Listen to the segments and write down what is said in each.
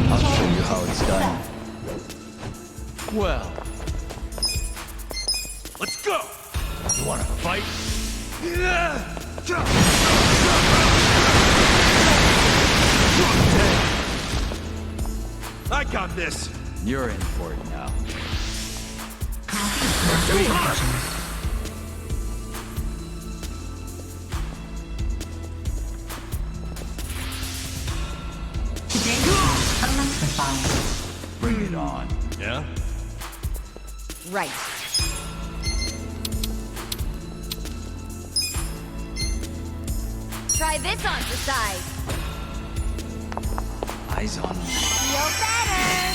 I'll show you how it's done. Well, Let's go! you wanna fight? I got this! You're in for it now. Bring it on. Yeah? Right. Try this on for size. Eyes on me. Feel better.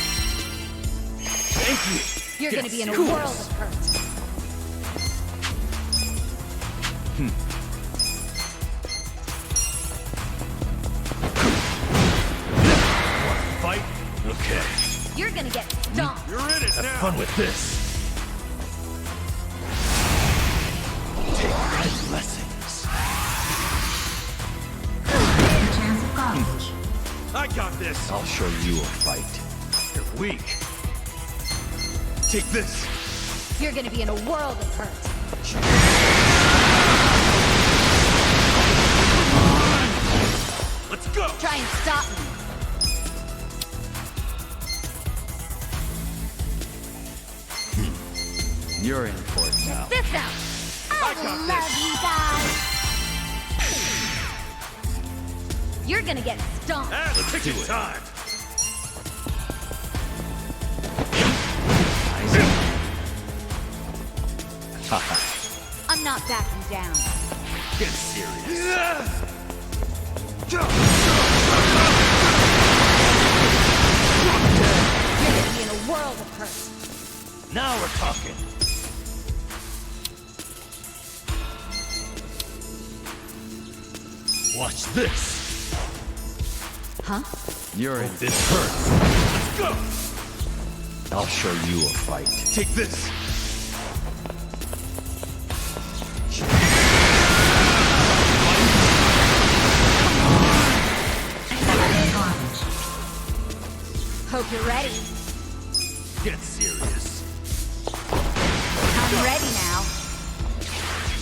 Thank you! You're gonna be in a Yes. world of hurt. Fight? Okay. You're gonna get stomped. You're in it Have now! fun with this. Take my blessings. I got this! I'll show you a fight. You're weak. Take this. You're gonna be in a world of hurt. Let's go! Try and stop me. You're in for it now. This out. I got love you guys. You're gonna get stomped. That's Let's ticket do it. time! Eyes on me. I'm not backing down. Get serious. You're gonna be in a world of hurt. Now we're talking. Watch this. Huh? You're in. This hurts. Let's go! I'll show you a fight. Take this. Hope you're ready. Get serious. I'm ready now.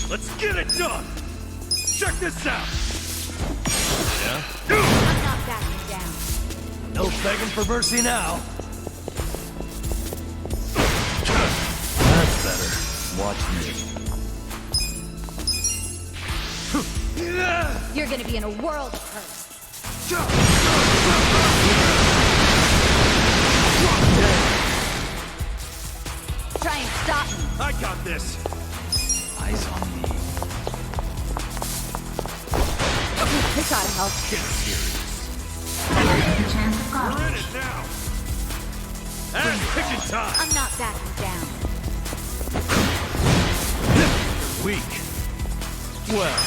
Let's get it done! Check this out! Yeah? I'm not backing down. No begging for mercy now. That's better. Watch me. You're gonna be in a world of hurt. Try and stop me. I got this! Eyes on me. This ought to help. Get serious. We're in it now! That's ticket time! I'm not backing down. Weak. Well,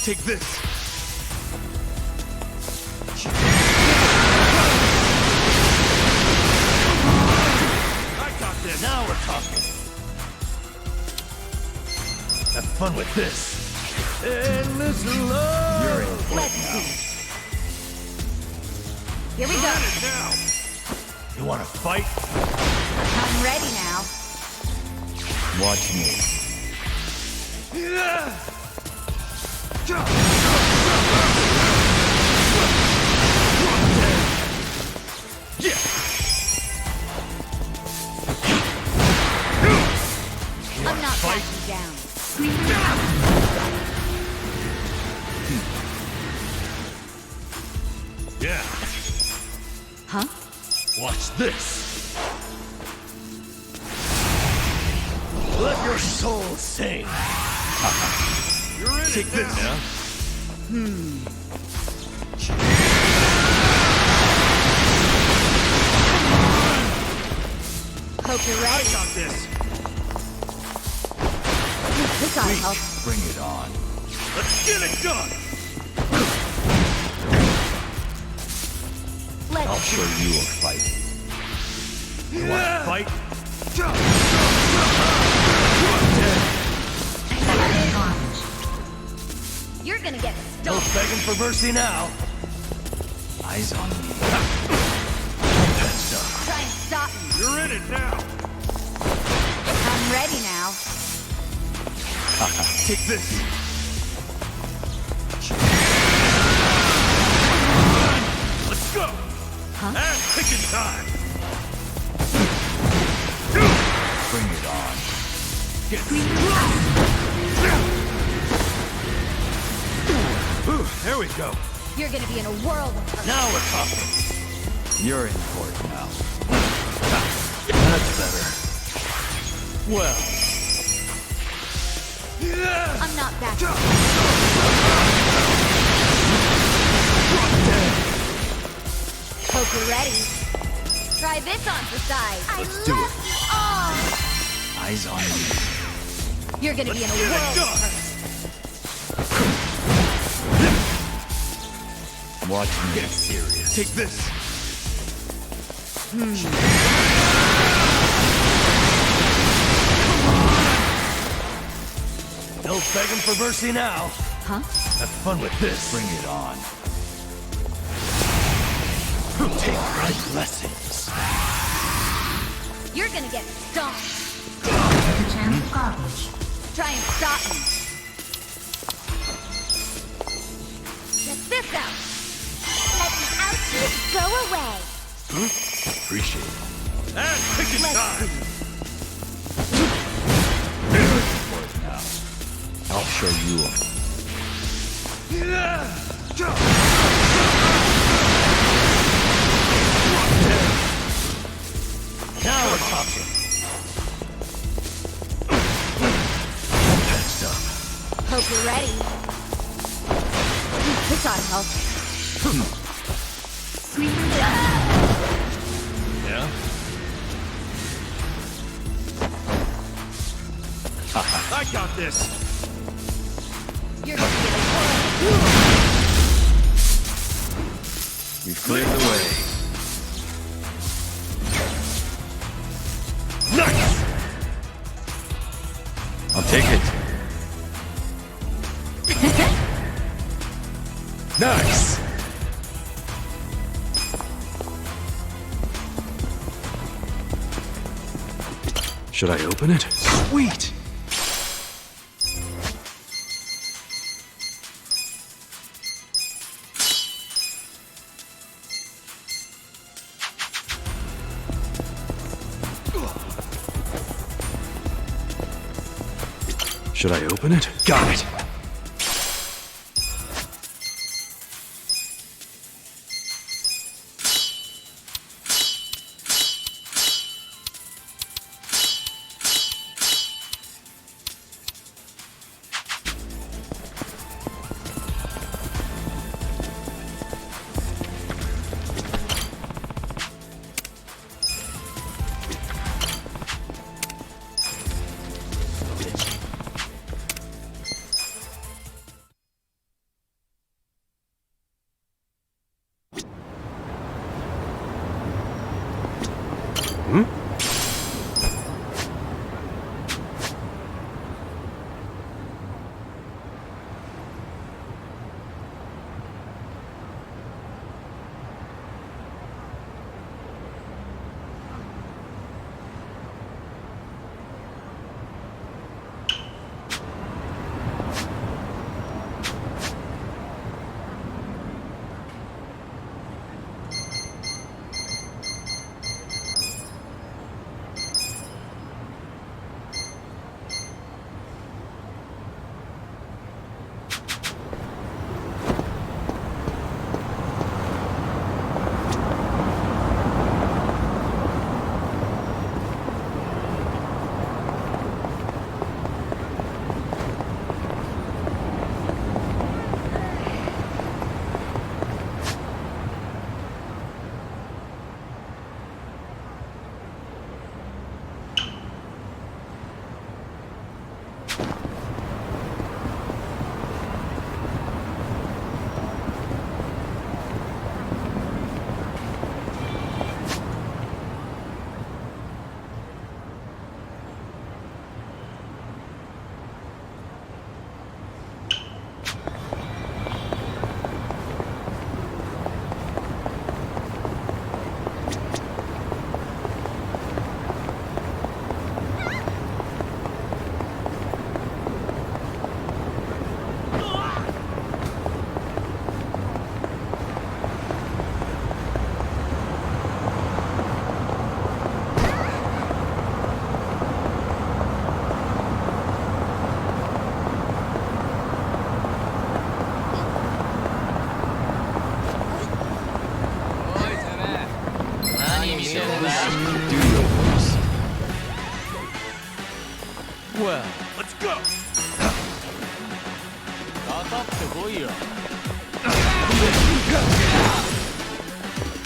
take this. I got this! Now we're talking. Have fun with this. Endless love. You're in for Let's it now. see. Here we We're go. in it now! You wanna fight? I'm ready now. Watch me. Yeah. I'm not fight? backing down. Yeah. Huh? Watch this. Let your soul sing. You're in Take it this. now! Yeah. Hope you're I ready. got this! This ought to help. Bring it on. Let's get it done! I'll Let's show you a fight. You wanna fight? You're gonna get No stumped. begging for mercy now. Eyes on me. That's done. Try and stop me. You're in it now. I'm ready now. Take this. Let's go. Huh? Ass kicking time. Bring it on. Ooh, there we go. You're gonna be in a whirl of hurt. Now we're talking. You're in for it now. That's better. Well. I'm not back. Hope you're ready. Try this on for size. Let's do it. Eyes on me. You're gonna be in a Get it whirl of done. hurt. Watch me. Get serious. Take this. No begging for mercy now. Huh? Have fun with this. Bring it on. Take my blessings. You're gonna get stomped. Channel garbage. Try and stop me. Check this out. Let the ouchies go away. Appreciate it. Ass kicking Let's time. For it now. I'll show you. Now we're talking. That's up. Hope you're ready. This ought to help. Yeah? I got this. You're gonna get a whirl. We've cleared the way. Nice. I'll take it. Nice. Should I open it? Sweet. Should I open it? Got it. Do your worst. Well, Let's go!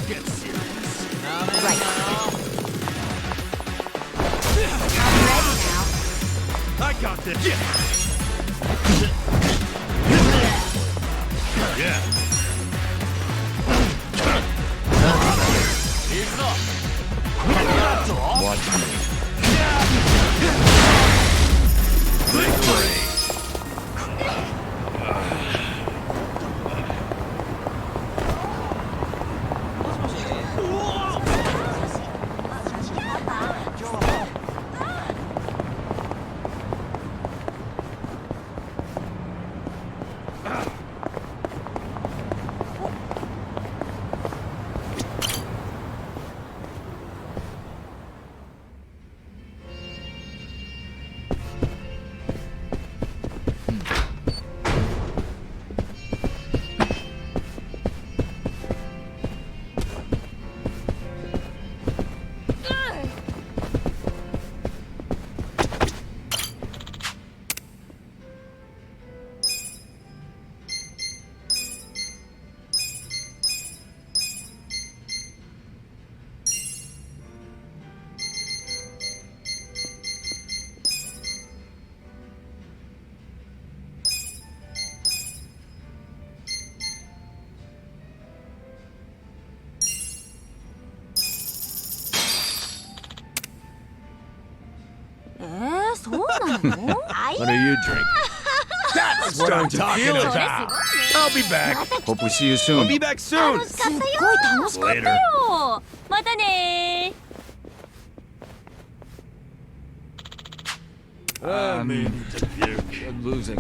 Get serious. Right. I'm ready now. I got this. Yeah. Watch me. Victory! what do you drink? That's what I'm talking about. I'll be back. Hope we see you soon. Be back soon. すっごい楽しかったよ。またねー。 I'm losing.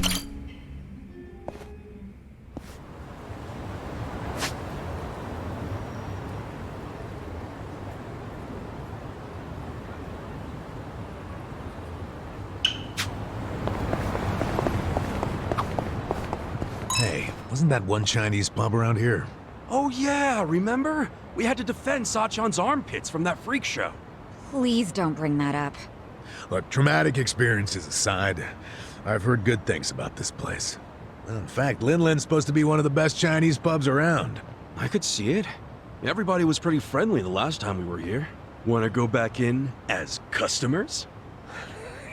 Hey, wasn't that one Chinese pub around here? Oh yeah, remember? We had to defend Sachan's armpits from that freak show. Please don't bring that up. Look, traumatic experiences aside, I've heard good things about this place. In fact, Linlin's supposed to be one of the best Chinese pubs around. I could see it. Everybody was pretty friendly the last time we were here. Want to go back in as customers?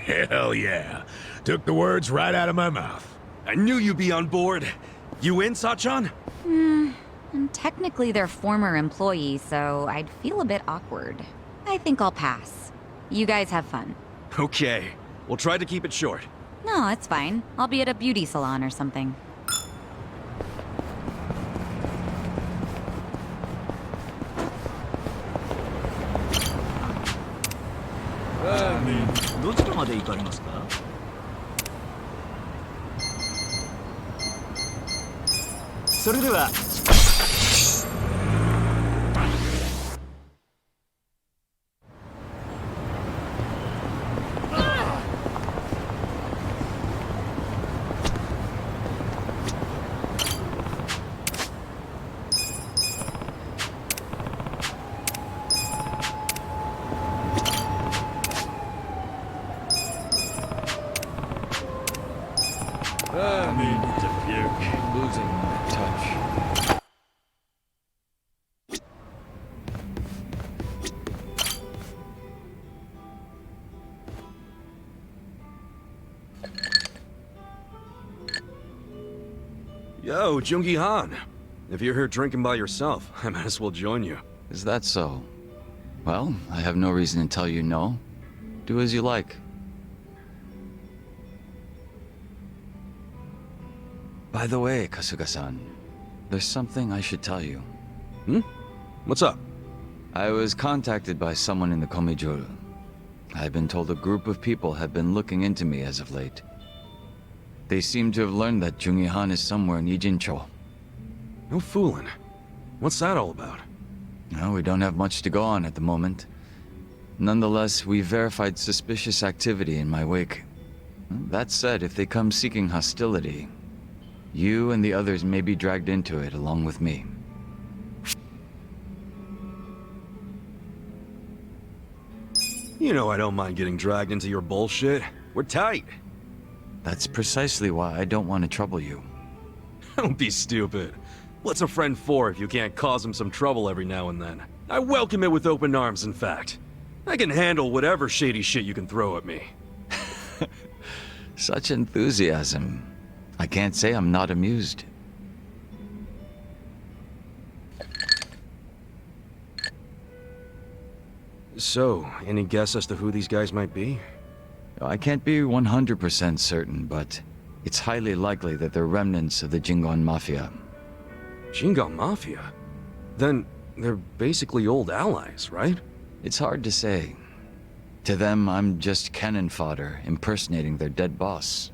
Hell yeah. Took the words right out of my mouth. I knew you'd be on board. You in, Sachan? And technically they're former employees, so I'd feel a bit awkward. I think I'll pass. You guys have fun. Okay. We'll try to keep it short. No, it's fine. I'll be at a beauty salon or something. どちらまで行かれますか？それでは。Losing my touch. Yo, Jungi Han. If you're here drinking by yourself, I might as well join you. Is that so? Well, I have no reason to tell you no. Do as you like. By the way, Kasuga-san, there's something I should tell you. What's up? I was contacted by someone in the Komijuru. I've been told a group of people have been looking into me as of late. They seem to have learned that Jungi Han is somewhere in Ijincho. No fooling. What's that all about? No, we don't have much to go on at the moment. Nonetheless, we verified suspicious activity in my wake. That said, if they come seeking hostility, you and the others may be dragged into it along with me. You know I don't mind getting dragged into your bullshit. We're tight. That's precisely why I don't want to trouble you. Don't be stupid. What's a friend for if you can't cause him some trouble every now and then? I welcome it with open arms, in fact. I can handle whatever shady shit you can throw at me. Such enthusiasm. I can't say I'm not amused. So, any guess as to who these guys might be? I can't be 100% certain, but it's highly likely that they're remnants of the Jingon Mafia. Jingon Mafia? Then they're basically old allies, right? It's hard to say. To them, I'm just cannon fodder, impersonating their dead boss.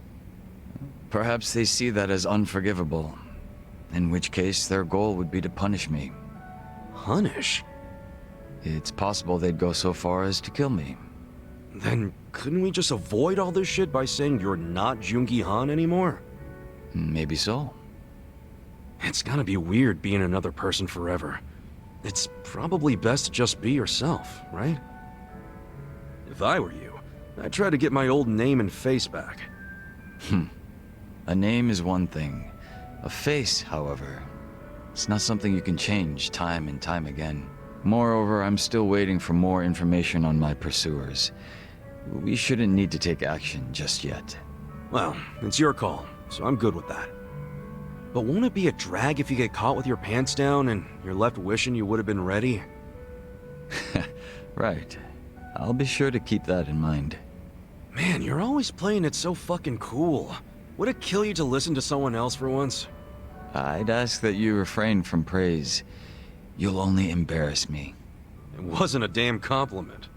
Perhaps they see that as unforgivable, in which case their goal would be to punish me. Punish? It's possible they'd go so far as to kill me. Then couldn't we just avoid all this shit by saying you're not Jungi Han anymore? Maybe so. It's gotta be weird being another person forever. It's probably best to just be yourself, right? If I were you, I'd try to get my old name and face back. A name is one thing. A face, however, it's not something you can change time and time again. Moreover, I'm still waiting for more information on my pursuers. We shouldn't need to take action just yet. Well, it's your call, so I'm good with that. But won't it be a drag if you get caught with your pants down and you're left wishing you would have been ready? Right. I'll be sure to keep that in mind. Man, you're always playing it so fucking cool. Would it kill you to listen to someone else for once? I'd ask that you refrain from praise. You'll only embarrass me. It wasn't a damn compliment.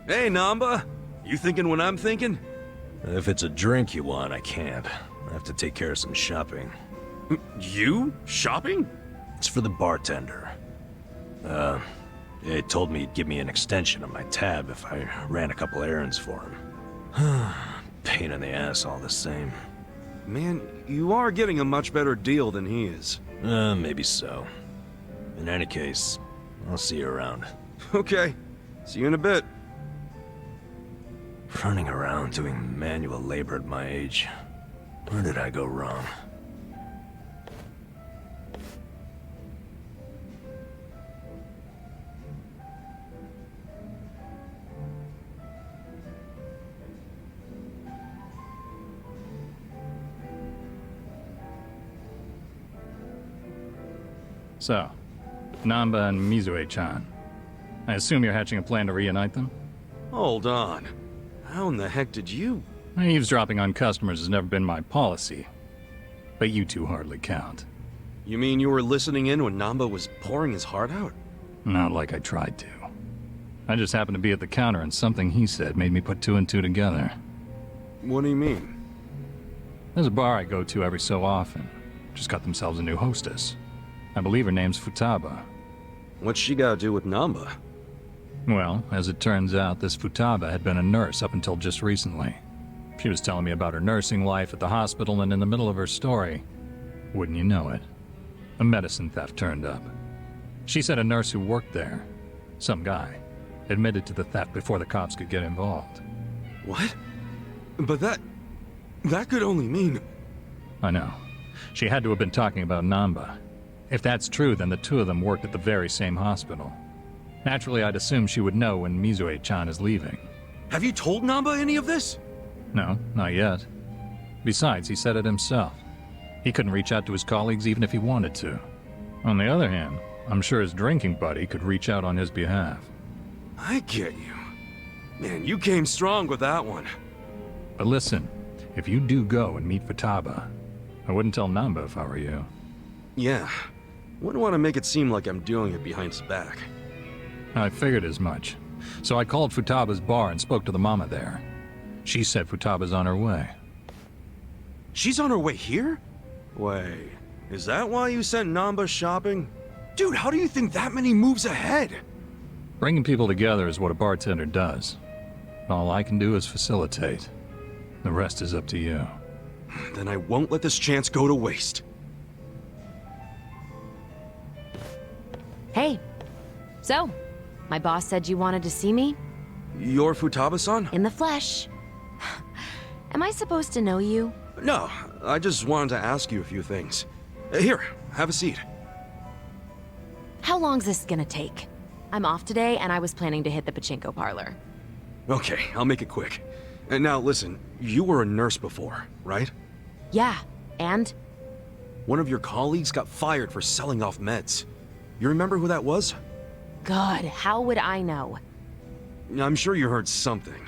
Hey, Namba. You thinking what I'm thinking? If it's a drink you want, I can't. I have to take care of some shopping. You? Shopping? It's for the bartender. He told me he'd give me an extension on my tab if I ran a couple errands for him. Pain in the ass all the same. Man, you are getting a much better deal than he is. Maybe so. In any case, I'll see you around. Okay. See you in a bit. Running around doing manual labor at my age. Where did I go wrong? So, Namba and Mizue-chan. I assume you're hatching a plan to reunite them? Hold on. How in the heck did you... Eavesdropping on customers has never been my policy. But you two hardly count. You mean you were listening in when Namba was pouring his heart out? Not like I tried to. I just happened to be at the counter and something he said made me put two and two together. What do you mean? There's a bar I go to every so often. Just got themselves a new hostess. I believe her name's Futaba. What's she gotta do with Namba? Well, as it turns out, this Futaba had been a nurse up until just recently. She was telling me about her nursing life at the hospital, and in the middle of her story, wouldn't you know it, a medicine theft turned up. She said a nurse who worked there, some guy, admitted to the theft before the cops could get involved. What? But that could only mean... I know. She had to have been talking about Namba. If that's true, then the two of them worked at the very same hospital. Naturally, I'd assume she would know when Mizue-chan is leaving. Have you told Namba any of this? No, not yet. Besides, he said it himself. He couldn't reach out to his colleagues even if he wanted to. On the other hand, I'm sure his drinking buddy could reach out on his behalf. I get you. Man, you came strong with that one. But listen, if you do go and meet Futaba, I wouldn't tell Namba if I were you. Yeah. Wouldn't want to make it seem like I'm doing it behind his back. I figured as much. So I called Futaba's bar and spoke to the mama there. She said Futaba's on her way. She's on her way here? Wait, is that why you sent Namba shopping? Dude, how do you think that many moves ahead? Bringing people together is what a bartender does. All I can do is facilitate. The rest is up to you. Then I won't let this chance go to waste. Hey. So, my boss said you wanted to see me? You're Futaba-san? In the flesh. Am I supposed to know you? No, I just wanted to ask you a few things. Here, have a seat. How long's this gonna take? I'm off today, and I was planning to hit the pachinko parlor. Okay, I'll make it quick. And now listen, you were a nurse before, right? Yeah, and? One of your colleagues got fired for selling off meds. You remember who that was? God, how would I know? I'm sure you heard something.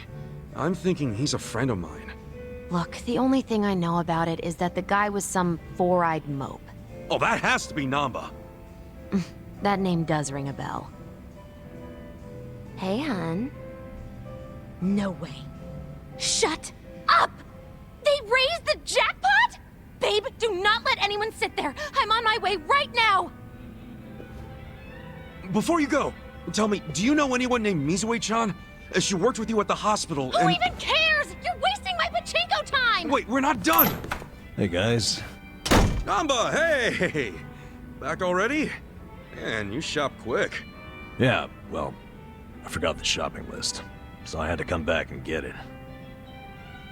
I'm thinking he's a friend of mine. Look, the only thing I know about it is that the guy was some four-eyed mope. Oh, that has to be Namba. That name does ring a bell. Hey, hun. No way. Shut up! They raised the jackpot? Babe, do not let anyone sit there. I'm on my way right now. Before you go, tell me, do you know anyone named Mizue-chan? She worked with you at the hospital, Who even cares? You're wasting my pachinko time! Wait, we're not done! Hey, guys. Namba, hey! Back already? Man, you shop quick. Yeah, well, I forgot the shopping list, so I had to come back and get it.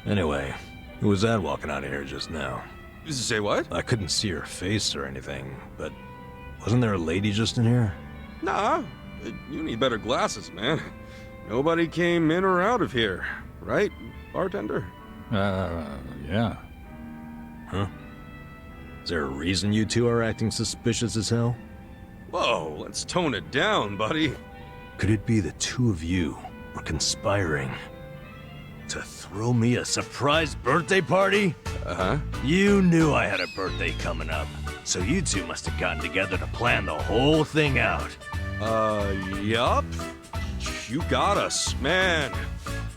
Anyway, who was that walking out of here just now? Say what? I couldn't see her face or anything, but wasn't there a lady just in here? Nah, you need better glasses, man. Nobody came in or out of here, right, bartender? Yeah. Huh? Is there a reason you two are acting suspicious as hell? Whoa, let's tone it down, buddy. Could it be the two of you were conspiring to throw me a surprise birthday party? Uh-huh. You knew I had a birthday coming up, so you two must have gotten together to plan the whole thing out. Yup. You got us, man.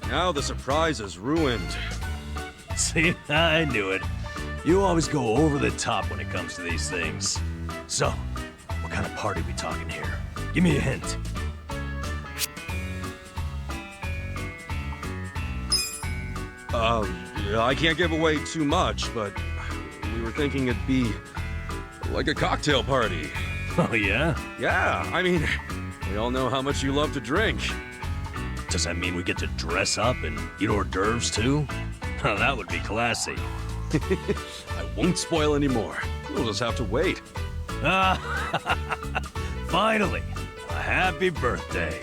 Now the surprise is ruined. See, I knew it. You always go over the top when it comes to these things. So, what kind of party we talking here? Give me a hint. I can't give away too much, but we were thinking it'd be like a cocktail party. Oh, yeah? Yeah, I mean, we all know how much you love to drink. Does that mean we get to dress up and eat hors d'oeuvres too? Oh, that would be classy. I won't spoil any more. We'll just have to wait. Finally, a happy birthday.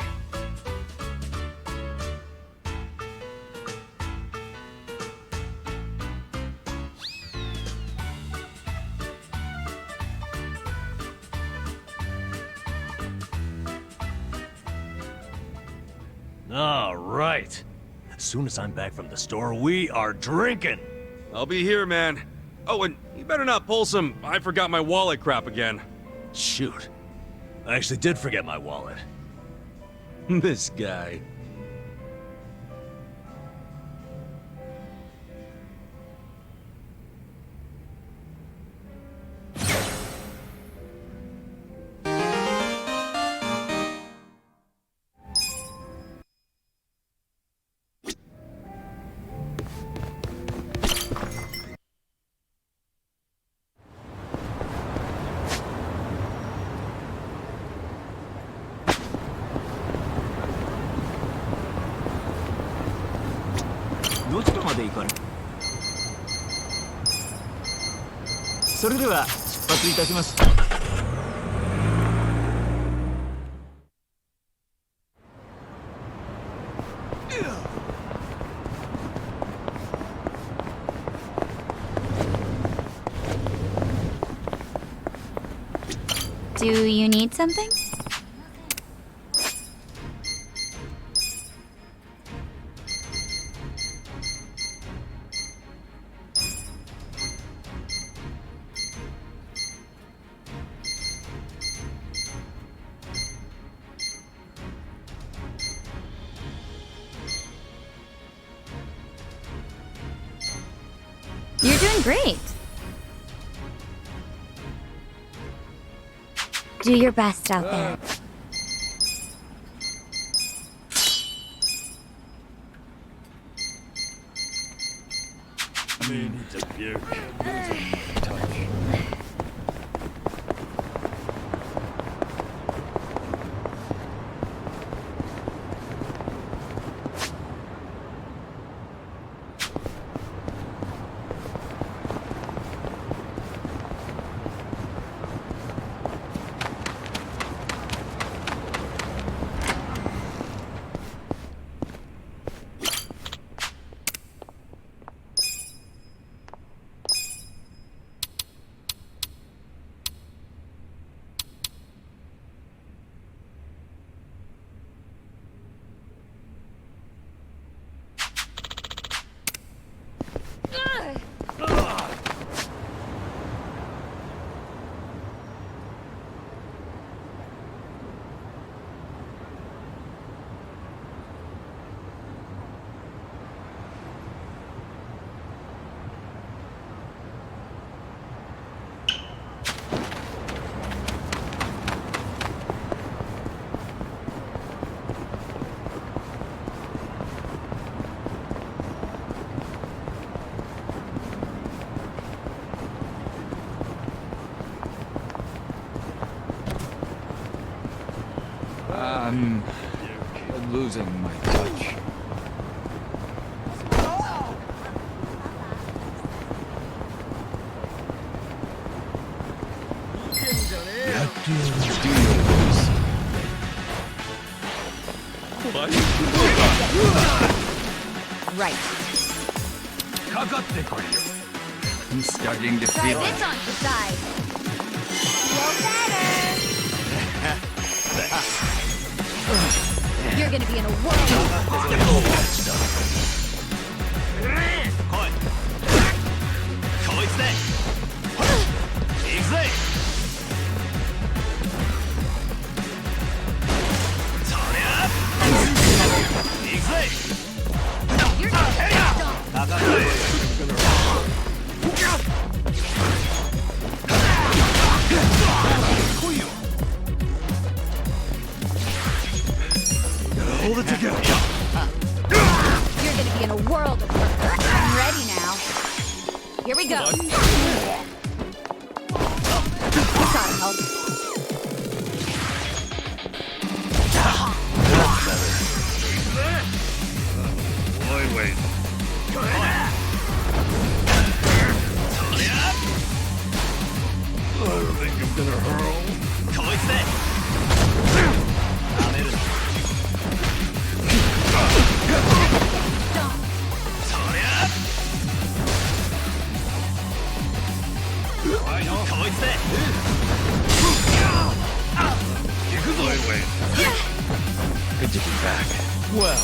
All right. As soon as I'm back from the store, we are drinking. I'll be here, man. Oh, and you better not pull some I forgot my wallet crap again. Shoot. I actually did forget my wallet. This guy. Do you need something? You're doing great. Do your best out there. I'm losing my touch. Right. I'm starting to Try feel this on the side. Feel better. You're gonna be in a world. You're gonna Hold it together. You're gonna be in a world of hurt. I'm ready now. Here we go. This ought to help. Wait. I think I'm gonna hurl. Wait. good to be back. Well,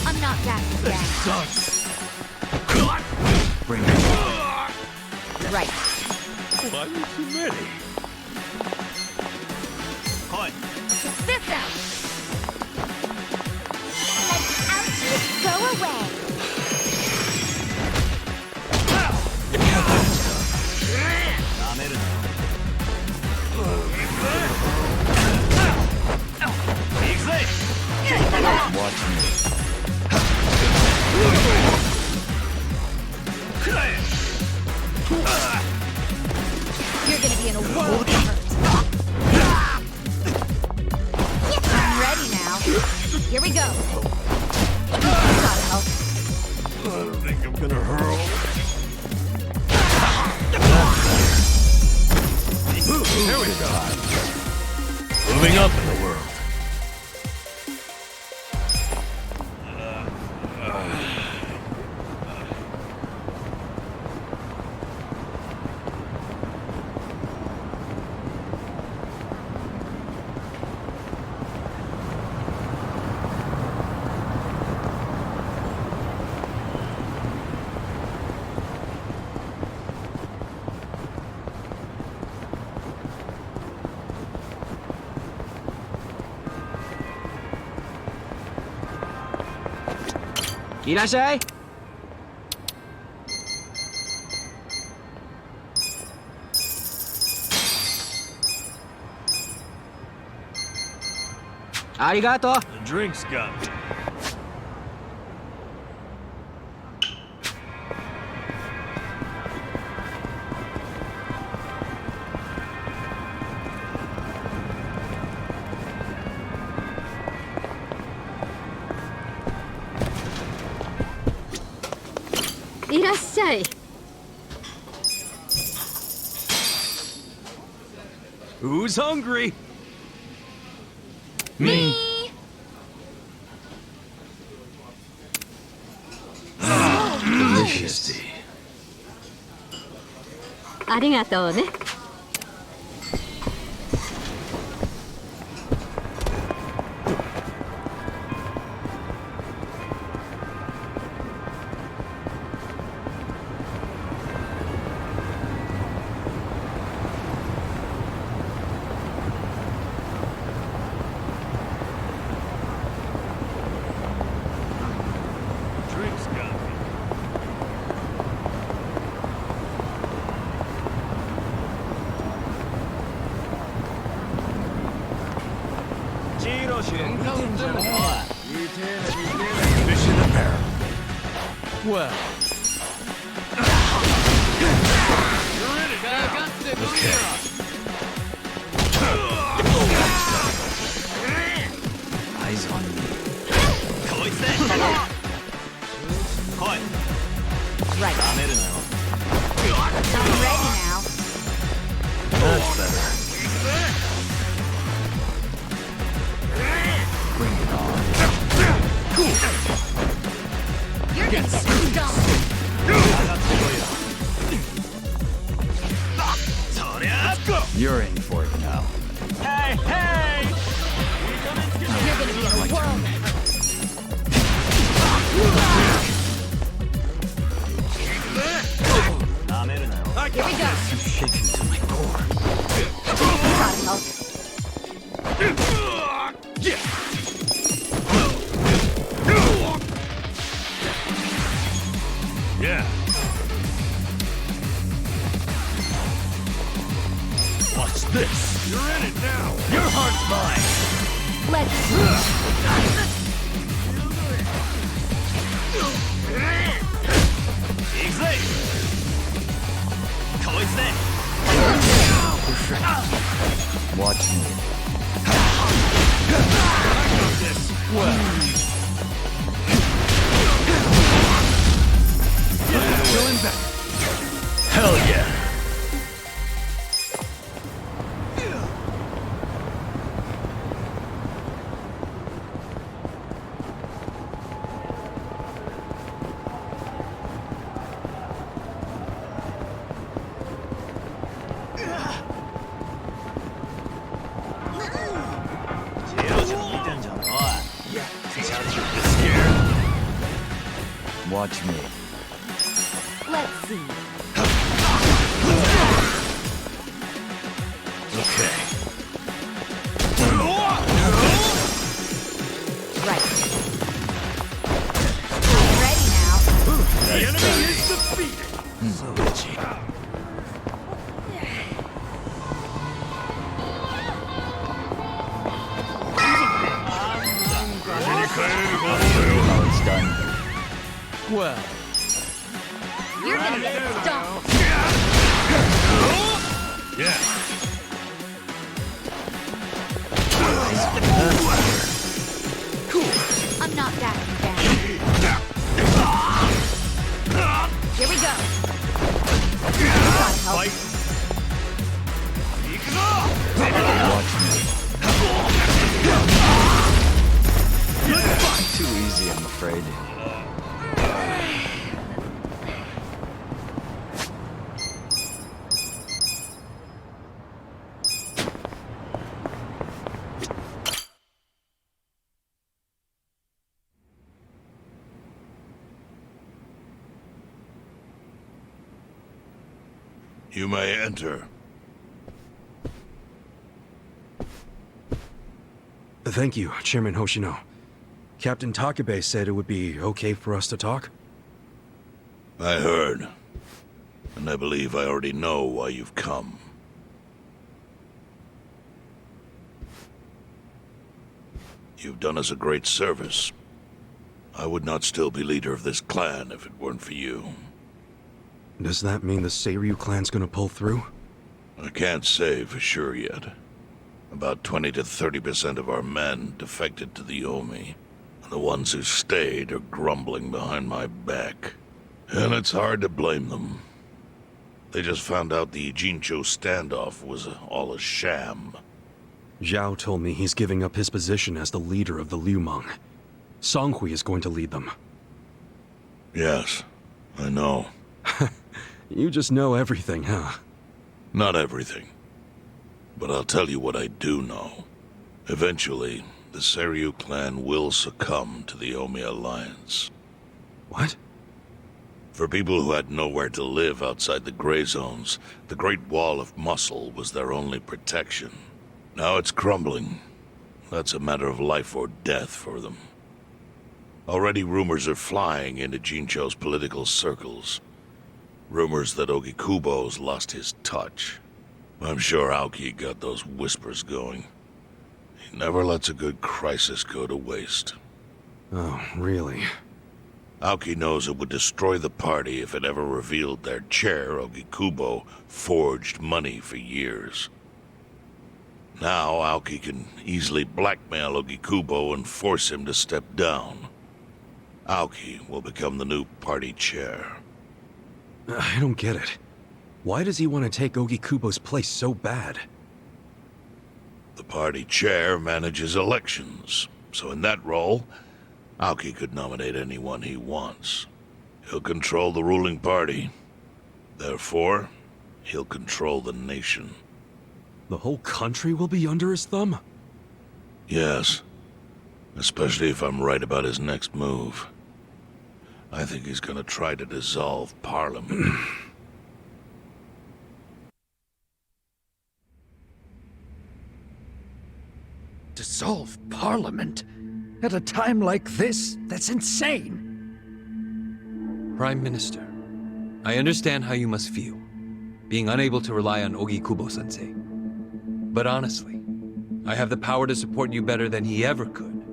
I'm not back yet. sucks. Bring it. Right. Why are too many? This out. And out you go away. Watch me. You're gonna be in a world of hurt. I'm ready now. Here we go. Gotta help. I don't think I'm gonna hurl. There we go. Moving up in the world. The drinks got me. Who's hungry? Me. Delicious. ありがとうね。Drinks got me. Mission apparent. Well. Eyes on me. Right. I'm ready now. That's better. Bring it on. You're gonna get stoned. You're in for it now. Hey, hey! You're gonna be in a whirlwind. Here we go. You shaking to my core. Gotta help. Yeah. Watch this. You're in it now. Your heart's mine. Let's Watch me. Hell yeah. Watch me. let's see. Okay. Right. I'm ready now. The enemy is defeated. So itchy. Now it's done. Well. You're gonna get stomped. Yeah. I'm not backing down. Here we go. Gotta help. Fight. Watch me. Too easy, I'm afraid. You may enter. Thank you, Chairman Hoshino. Captain Takabe said it would be okay for us to talk. I heard. And I believe I already know why you've come. You've done us a great service. I would not still be leader of this clan if it weren't for you. Does that mean the Seiryu clan's gonna pull through? I can't say for sure yet. About 20 to 30% of our men defected to the Omi. And the ones who stayed are grumbling behind my back. And it's hard to blame them. They just found out the Jincho standoff was all a sham. Zhao told me he's giving up his position as the leader of the Liumang. Songhui is going to lead them. Yes, I know. You just know everything, huh? Not everything. But I'll tell you what I do know. Eventually, the Seiryu clan will succumb to the Omi Alliance. What? For people who had nowhere to live outside the gray zones, the Great Wall of Muscle was their only protection. Now it's crumbling. That's a matter of life or death for them. Already rumors are flying into Jincho's political circles. Rumors that Ogikubo's lost his touch. I'm sure Aoki got those whispers going. He never lets a good crisis go to waste. Oh, really? Aoki knows it would destroy the party if it ever revealed their chair, Ogikubo, forged money for years. Now Aoki can easily blackmail Ogikubo and force him to step down. Aoki will become the new party chair. I don't get it. Why does he want to take Ogikubo's place so bad? The party chair manages elections, so in that role, Aoki could nominate anyone he wants. He'll control the ruling party. Therefore, he'll control the nation. The whole country will be under his thumb? Yes. Especially if I'm right about his next move. I think he's gonna try to dissolve Parliament. Dissolve Parliament? At a time like this? That's insane! Prime Minister, I understand how you must feel, being unable to rely on Ogikubo-sensei. But honestly, I have the power to support you better than he ever could.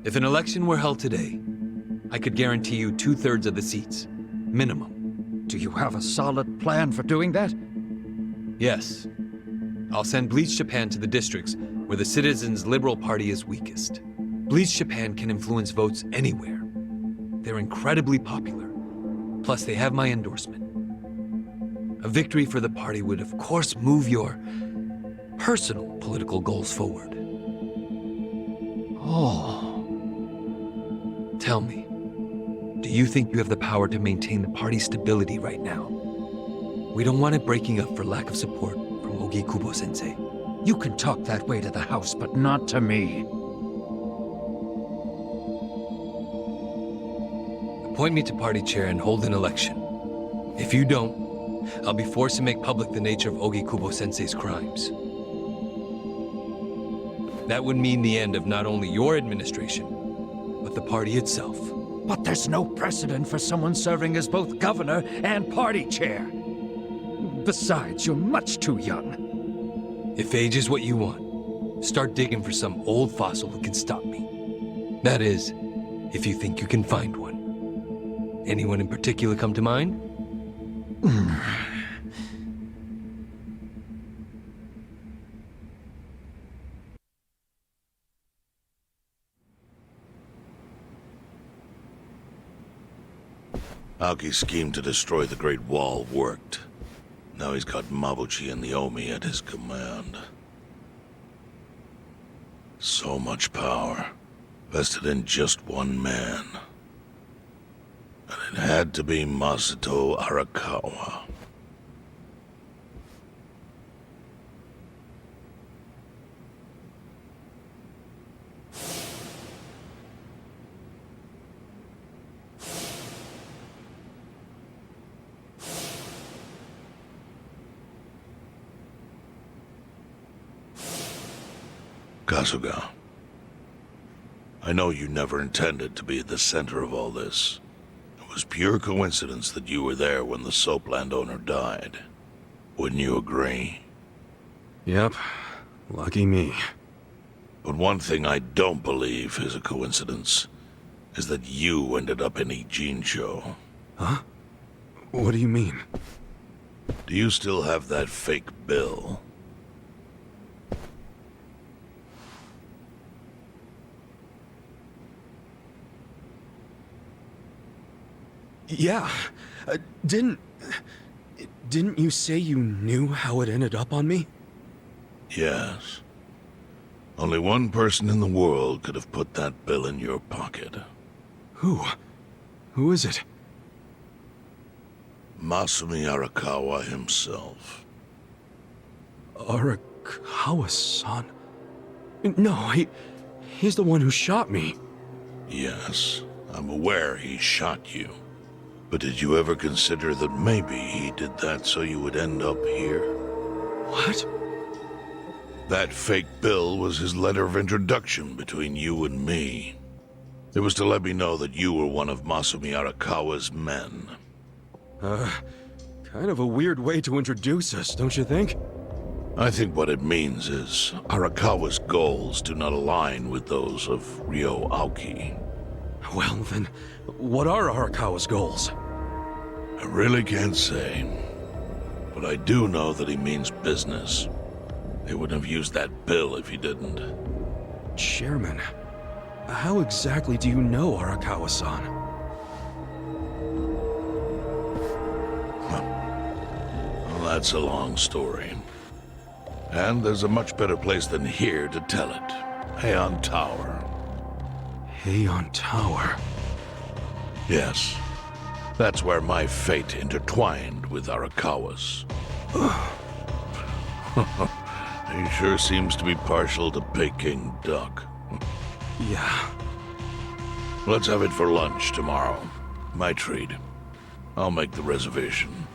If an election were held today, I could guarantee you 2/3 of the seats. Minimum. Do you have a solid plan for doing that? Yes. I'll send Bleach Japan to the districts where the citizens' Liberal Party is weakest. Bleach Japan can influence votes anywhere. They're incredibly popular. Plus, they have my endorsement. A victory for the party would, of course, move your personal political goals forward. Oh. Tell me, do you think you have the power to maintain the party's stability right now? We don't want it breaking up for lack of support from Ogikubo-sensei. You can talk that way to the house, but not to me. Appoint me to party chair and hold an election. If you don't, I'll be forced to make public the nature of Ogikubo-sensei's crimes. That would mean the end of not only your administration, but the party itself. But there's no precedent for someone serving as both governor and party chair. Besides, you're much too young. If age is what you want, start digging for some old fossil who can stop me. That is, if you think you can find one. Anyone in particular come to mind? Aoki's scheme to destroy the Great Wall worked. Now he's got Mabuchi and the Omi at his command. So much power, vested in just one man. And it had to be Masato Arakawa. Kasuga, I know you never intended to be at the center of all this. It was pure coincidence that you were there when the soap landowner died. Wouldn't you agree? Yep. Lucky me. But one thing I don't believe is a coincidence, is that you ended up in Ijincho. Huh? What do you mean? Do you still have that fake bill? Yeah. Didn't you say you knew how it ended up on me? Yes. Only one person in the world could have put that bill in your pocket. Who? Who is it? Masumi Arakawa himself. Arakawa-san? No, he's the one who shot me. Yes, I'm aware he shot you. But did you ever consider that maybe he did that so you would end up here? What? That fake bill was his letter of introduction between you and me. It was to let me know that you were one of Masumi Arakawa's men. Kind of a weird way to introduce us, don't you think? I think what it means is Arakawa's goals do not align with those of Ryo Aoki. Well, then, what are Arakawa's goals? I really can't say. But I do know that he means business. He wouldn't have used that bill if he didn't. Chairman, how exactly do you know Arakawa-san? Well, that's a long story. And there's a much better place than here to tell it. Heian Tower. Heian Tower? Yes. That's where my fate intertwined with Arakawa's. He sure seems to be partial to Peking duck. Yeah. Let's have it for lunch tomorrow. My treat. I'll make the reservation.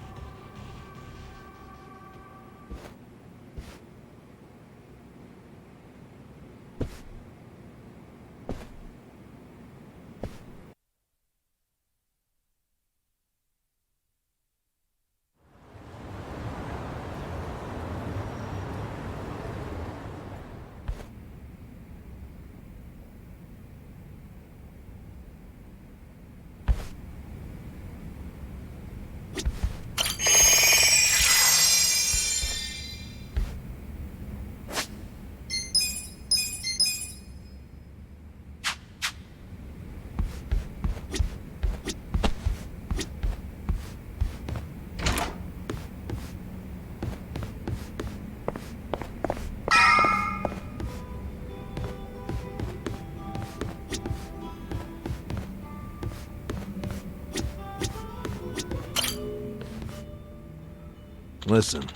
Listen.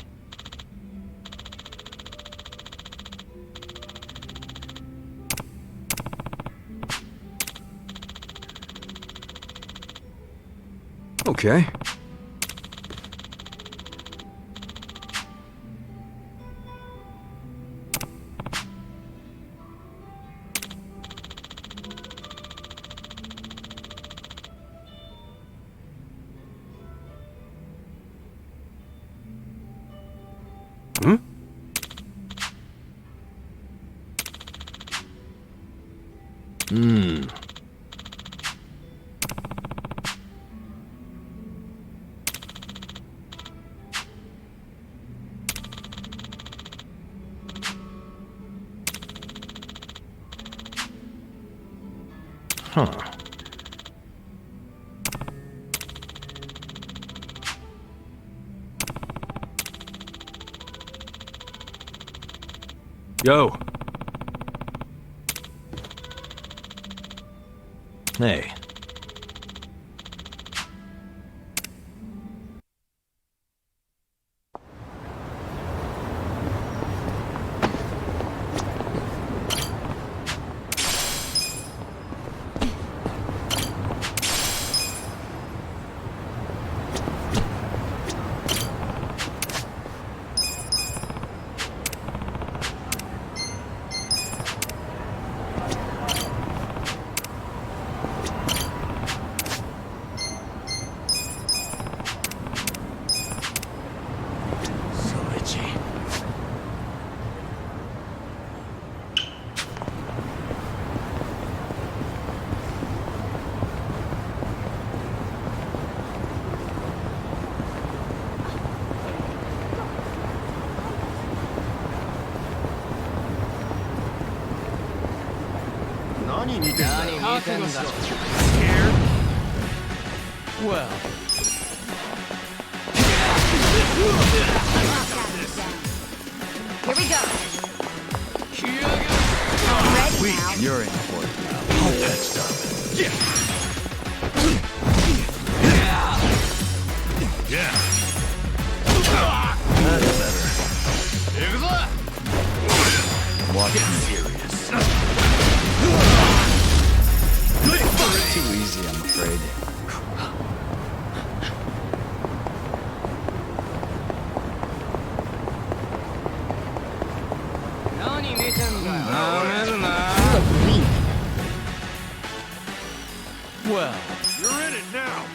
Okay. Hmm? Huh. Yo. Hey. Scared? Well. Here we go. Ready now. You're in for it. All patched up. Yeah. Yeah. That's better. Watch me. Serious. Too easy, I'm afraid. Well, you're in it now.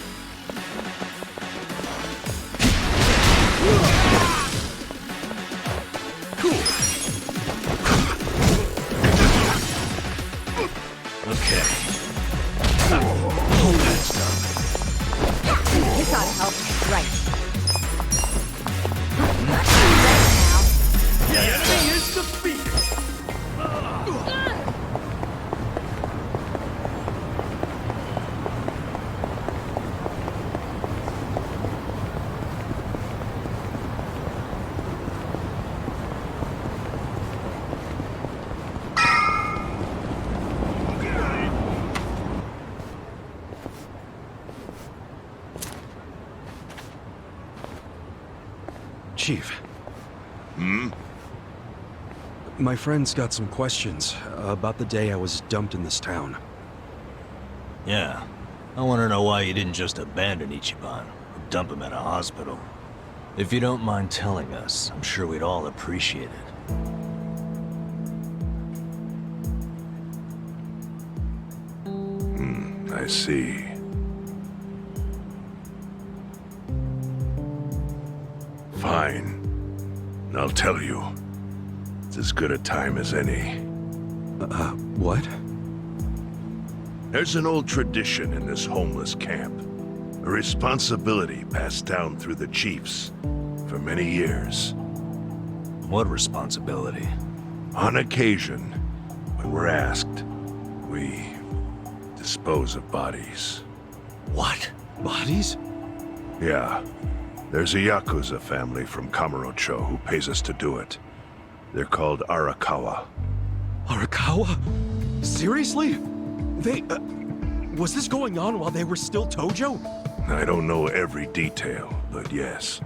Okay. All patched up. You gotta help. Right. The enemy is defeated. Chief. My friend's got some questions about the day I was dumped in this town. Yeah. I want to know why you didn't just abandon Ichiban, or dump him at a hospital. If you don't mind telling us, I'm sure we'd all appreciate it. I see. Fine. I'll tell you. It's as good a time as any. What? There's an old tradition in this homeless camp. A responsibility passed down through the chiefs for many years. What responsibility? On occasion, when we're asked, we dispose of bodies. What? Bodies? Yeah. There's a Yakuza family from Kamurocho who pays us to do it. They're called Arakawa. Arakawa? Seriously? They, was this going on while they were still Tojo? I don't know every detail, but yes.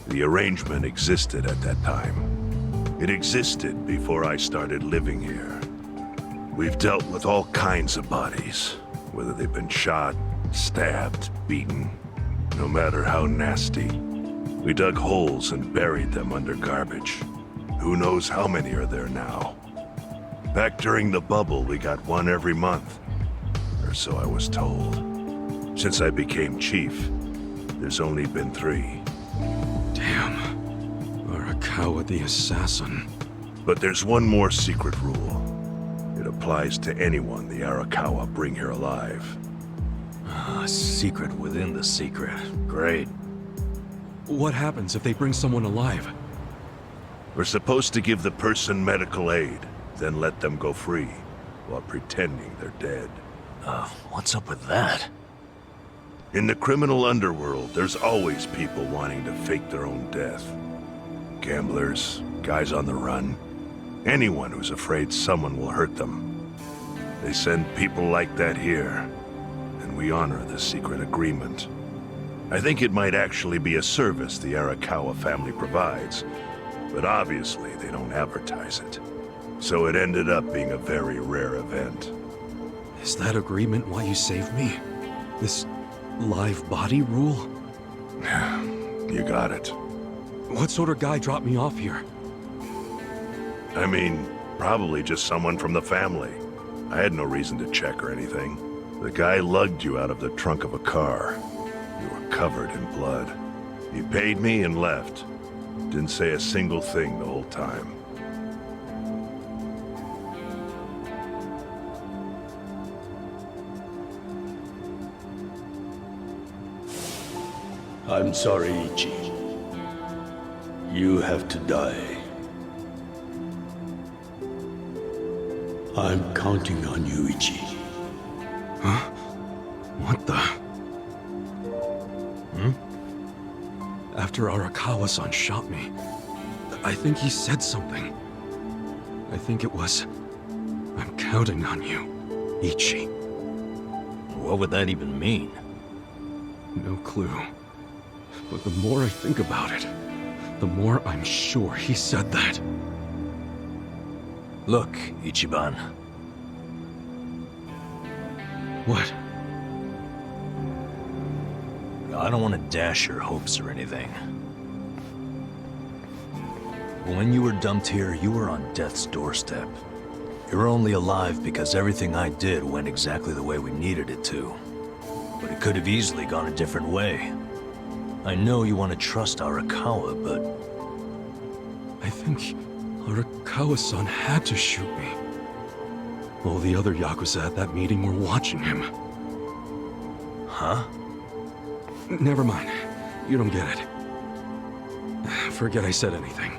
The arrangement existed at that time. It existed before I started living here. We've dealt with all kinds of bodies, whether they've been shot, stabbed, beaten, no matter how nasty. We dug holes and buried them under garbage. Who knows how many are there now? Back during the bubble, we got one every month. Or so I was told. Since I became chief, there's only been 3. Damn. Arakawa the assassin. But there's one more secret rule. It applies to anyone the Arakawa bring here alive. A secret within the secret. Great. What happens if they bring someone alive? We're supposed to give the person medical aid, then let them go free, while pretending they're dead. What's up with that? In the criminal underworld, there's always people wanting to fake their own death. Gamblers, guys on the run, anyone who's afraid someone will hurt them. They send people like that here, and we honor the secret agreement. I think it might actually be a service the Arakawa family provides, but obviously they don't advertise it. So it ended up being a very rare event. Is that agreement why you saved me? This live body rule? You got it. What sort of guy dropped me off here? I mean, probably just someone from the family. I had no reason to check or anything. The guy lugged you out of the trunk of a car. You were covered in blood. He paid me and left. Didn't say a single thing the whole time. I'm sorry, Ichi. You have to die. I'm counting on you, Ichi. Huh? What the? After Arakawa-san shot me, I think he said something. I think it was, "I'm counting on you, Ichi." What would that even mean? No clue. But the more I think about it, the more I'm sure he said that. Look, Ichiban. What? I don't want to dash your hopes or anything. When you were dumped here, you were on death's doorstep. You're only alive because everything I did went exactly the way we needed it to. But it could have easily gone a different way. I know you want to trust Arakawa, but... I think Arakawa-san had to shoot me. All the other Yakuza at that meeting were watching him. Huh? Never mind. You don't get it. Forget I said anything.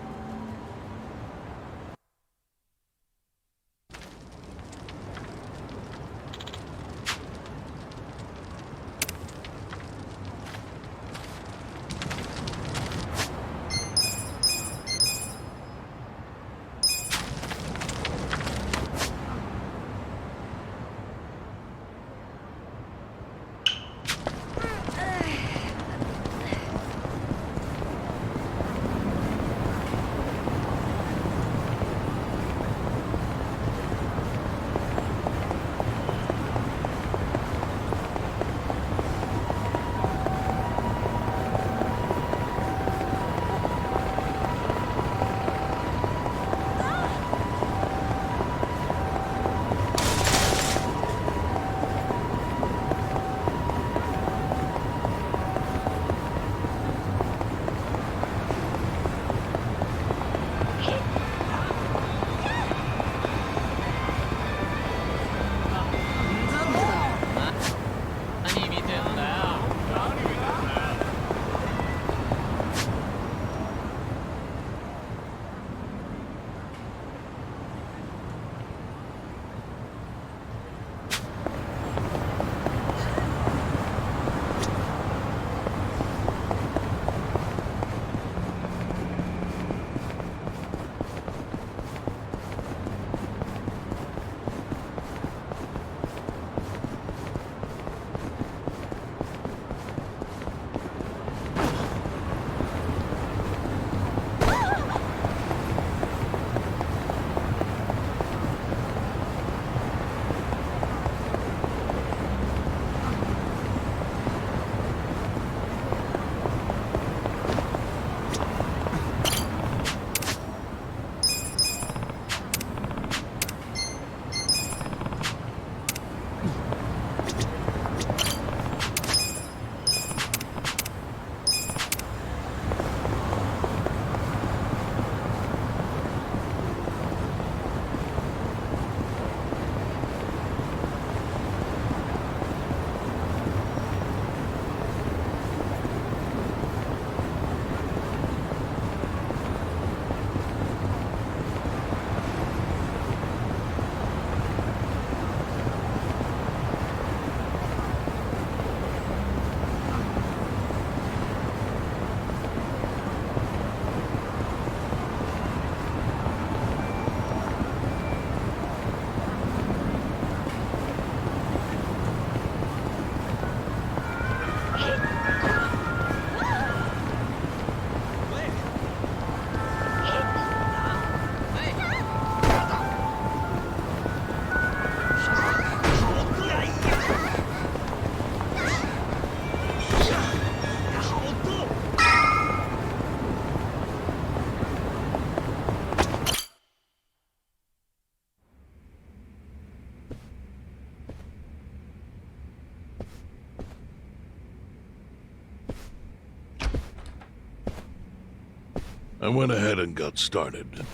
I went ahead and got started.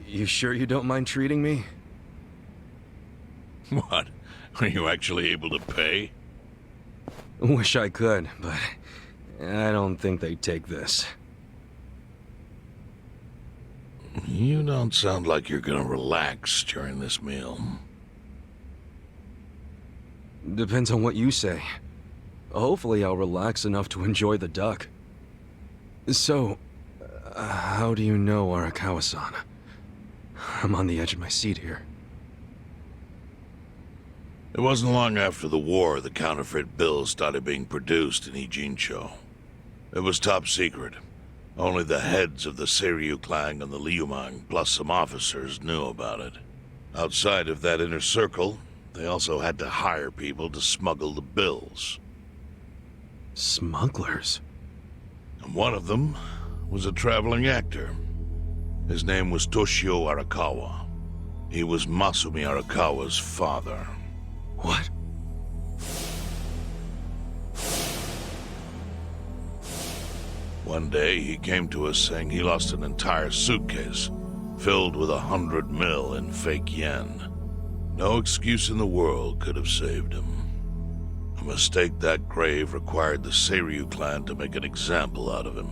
You sure you don't mind treating me? What? Are you actually able to pay? Wish I could, but I don't think they'd take this. You don't sound like you're gonna relax during this meal. Depends on what you say. Hopefully I'll relax enough to enjoy the duck. So, how do you know Arakawa-san? I'm on the edge of my seat here. It wasn't long after the war the counterfeit bills started being produced in Ijincho. It was top secret. Only the heads of the Seiryu clan and the Liumang, plus some officers, knew about it. Outside of that inner circle, they also had to hire people to smuggle the bills. Smugglers? And one of them was a traveling actor. His name was Toshio Arakawa. He was Masumi Arakawa's father. What? One day, he came to us saying he lost an entire suitcase filled with 100 mil in fake yen. No excuse in the world could have saved him. A mistake that grave required the Seiryu clan to make an example out of him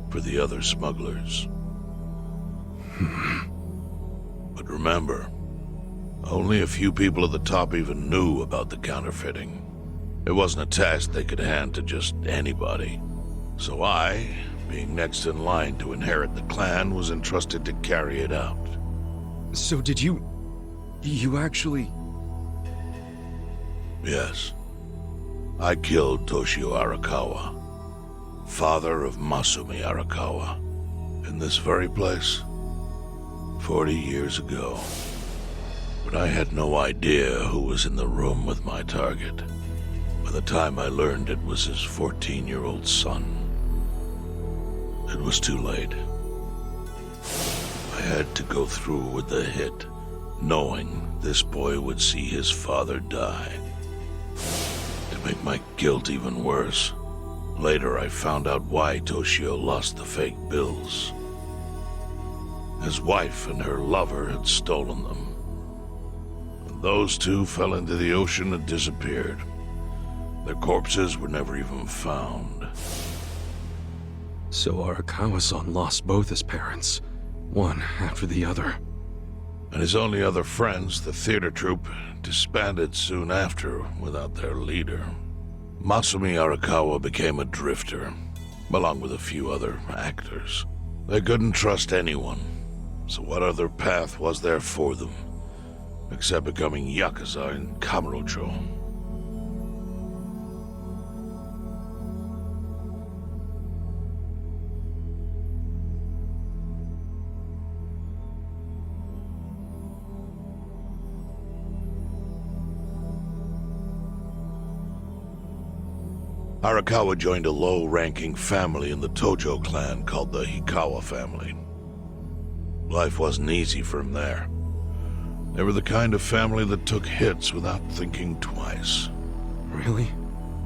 for the other smugglers. But remember, only a few people at the top even knew about the counterfeiting. It wasn't a task they could hand to just anybody. So I, being next in line to inherit the clan, was entrusted to carry it out. So did you actually... Yes. I killed Toshio Arakawa, father of Masumi Arakawa, in this very place, 40 years ago. But I had no idea who was in the room with my target. By the time I learned it was his 14-year-old son, it was too late. I had to go through with the hit, knowing this boy would see his father die. To make my guilt even worse, later I found out why Toshio lost the fake bills. His wife and her lover had stolen them. And those two fell into the ocean and disappeared. Their corpses were never even found. So Arakawa-san lost both his parents, one after the other. And his only other friends, the theater troupe, disbanded soon after without their leader. Masumi Arakawa became a drifter, along with a few other actors. They couldn't trust anyone, so what other path was there for them, except becoming Yakuza in Kamurocho? Arakawa joined a low-ranking family in the Tojo clan called the Hikawa family. Life wasn't easy for him there. They were the kind of family that took hits without thinking twice. Really?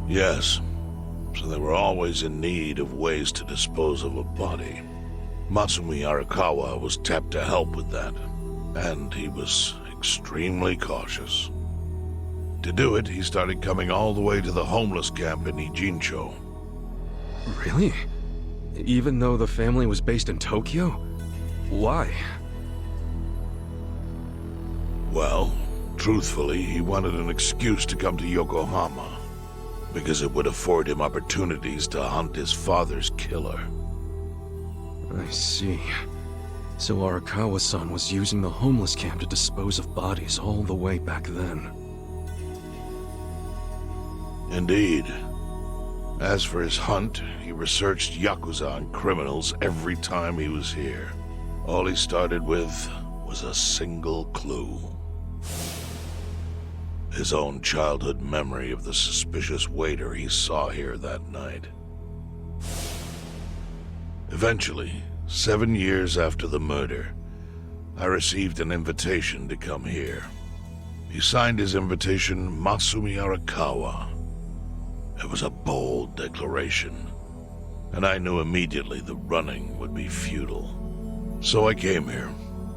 Yes. So they were always in need of ways to dispose of a body. Masumi Arakawa was tapped to help with that, and he was extremely cautious. To do it, he started coming all the way to the homeless camp in Ijincho. Really? Even though the family was based in Tokyo? Why? Well, truthfully, he wanted an excuse to come to Yokohama, because it would afford him opportunities to hunt his father's killer. I see. So Arakawa-san was using the homeless camp to dispose of bodies all the way back then. Indeed. As for his hunt, he researched Yakuza and criminals every time he was here. All he started with was a single clue. His own childhood memory of the suspicious waiter he saw here that night. Eventually, 7 years after the murder, I received an invitation to come here. He signed his invitation Masumi Arakawa. It was a bold declaration, and I knew immediately the running would be futile. So I came here,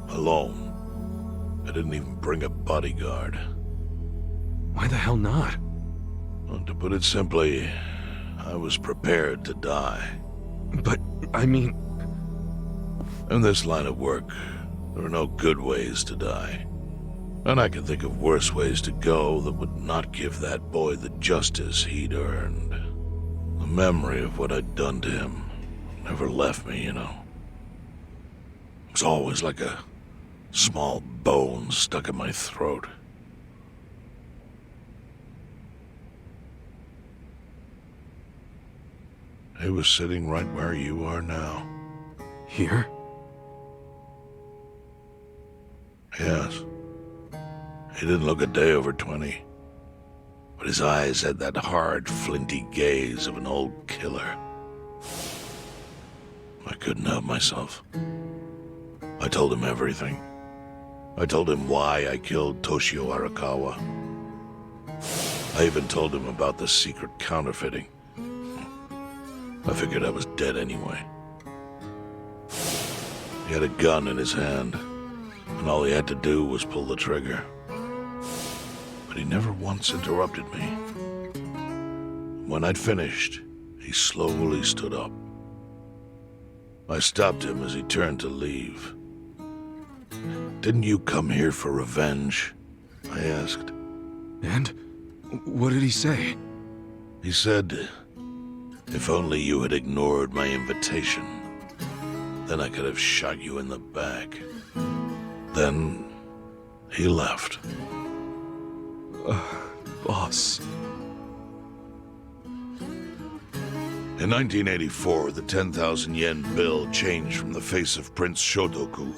alone. I didn't even bring a bodyguard. Why the hell not? Well, to put it simply, I was prepared to die. But, I mean... In this line of work, there are no good ways to die. And I can think of worse ways to go that would not give that boy the justice he'd earned. The memory of what I'd done to him never left me, you know. It was always like a small bone stuck in my throat. He was sitting right where you are now. Here? Yes. He didn't look a day over 20. But his eyes had that hard, flinty gaze of an old killer. I couldn't help myself. I told him everything. I told him why I killed Toshio Arakawa. I even told him about the secret counterfeiting. I figured I was dead anyway. He had a gun in his hand, and all he had to do was pull the trigger. But he never once interrupted me. When I'd finished, he slowly stood up. I stopped him as he turned to leave. "Didn't you come here for revenge?" I asked. And? What did he say? He said, "If only you had ignored my invitation, then I could have shot you in the back." Then he left. Boss. In 1984, the 10,000 yen bill changed from the face of Prince Shotoku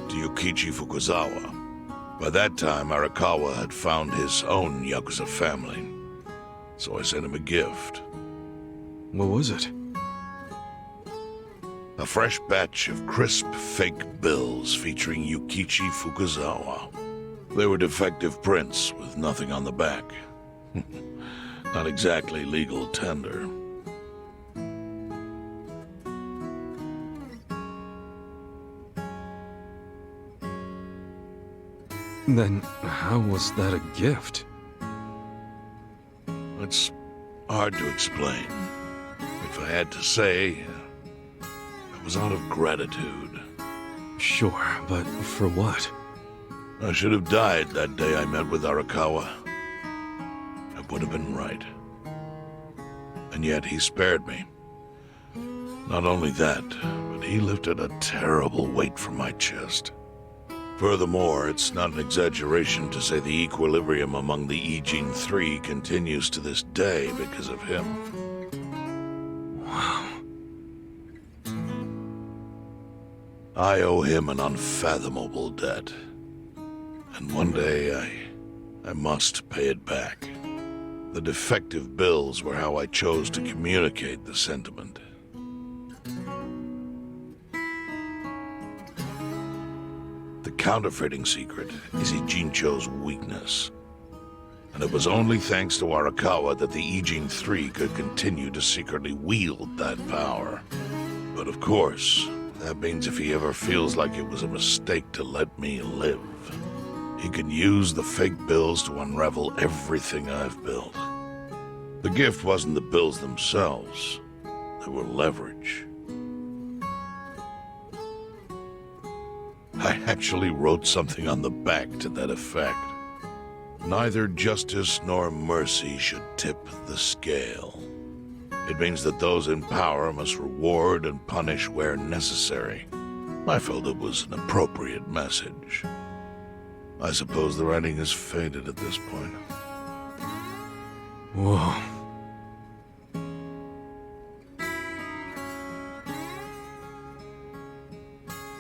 to Yukichi Fukuzawa. By that time, Arakawa had found his own Yakuza family, so I sent him a gift. What was it? A fresh batch of crisp, fake bills featuring Yukichi Fukuzawa. They were defective prints with nothing on the back. Not exactly legal tender. Then how was that a gift? It's hard to explain. If I had to say, it was out of gratitude. Sure, but for what? I should have died that day I met with Arakawa. It would have been right. And yet he spared me. Not only that, but he lifted a terrible weight from my chest. Furthermore, it's not an exaggeration to say the equilibrium among the Ijin Three continues to this day because of him. Wow. I owe him an unfathomable debt. And one day, I must pay it back. The defective bills were how I chose to communicate the sentiment. The counterfeiting secret is Ijincho's weakness. And it was only thanks to Arakawa that the Ijin Three could continue to secretly wield that power. But of course, that means if he ever feels like it was a mistake to let me live, he can use the fake bills to unravel everything I've built. The gift wasn't the bills themselves. They were leverage. I actually wrote something on the back to that effect. Neither justice nor mercy should tip the scale. It means that those in power must reward and punish where necessary. I felt it was an appropriate message. I suppose the writing is faded at this point. Whoa.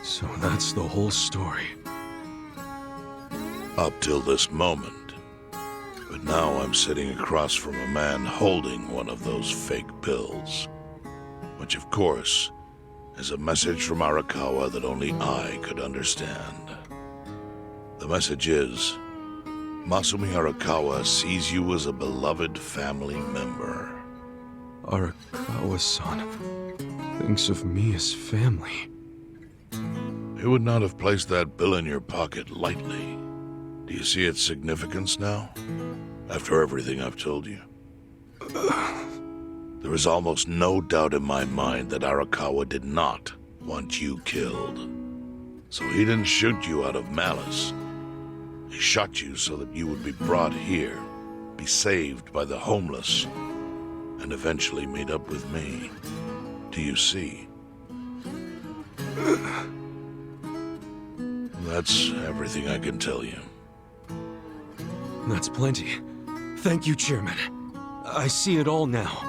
So that's the whole story. Up till this moment. But now I'm sitting across from a man holding one of those fake bills. Which, of course, is a message from Arakawa that only I could understand. The message is, Masumi Arakawa sees you as a beloved family member. Arakawa-san thinks of me as family. He would not have placed that bill in your pocket lightly. Do you see its significance now? After everything I've told you? There is almost no doubt in my mind that Arakawa did not want you killed. So he didn't shoot you out of malice. He shot you so that you would be brought here, be saved by the homeless, and eventually meet up with me. Do you see? That's everything I can tell you. That's plenty. Thank you, Chairman. I see it all now.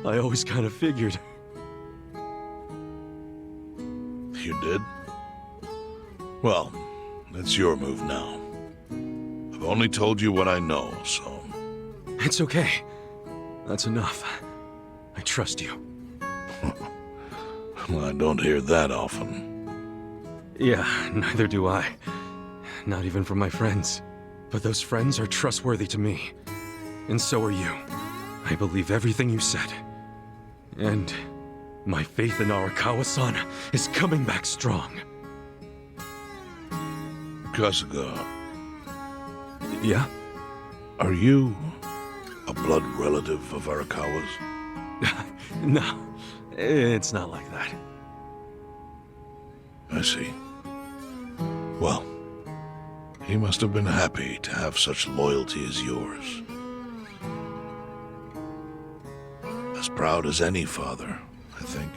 I always kind of figured. You did? Well, it's your move now. I've only told you what I know, so... It's okay. That's enough. I trust you. Well, I don't hear that often. Yeah, neither do I. Not even from my friends. But those friends are trustworthy to me. And so are you. I believe everything you said. And my faith in Arakawa-san is coming back strong. Kasuga. Yeah? Are you a blood relative of Arakawa's? No, it's not like that. I see. Well, he must have been happy to have such loyalty as yours. As proud as any father, I think.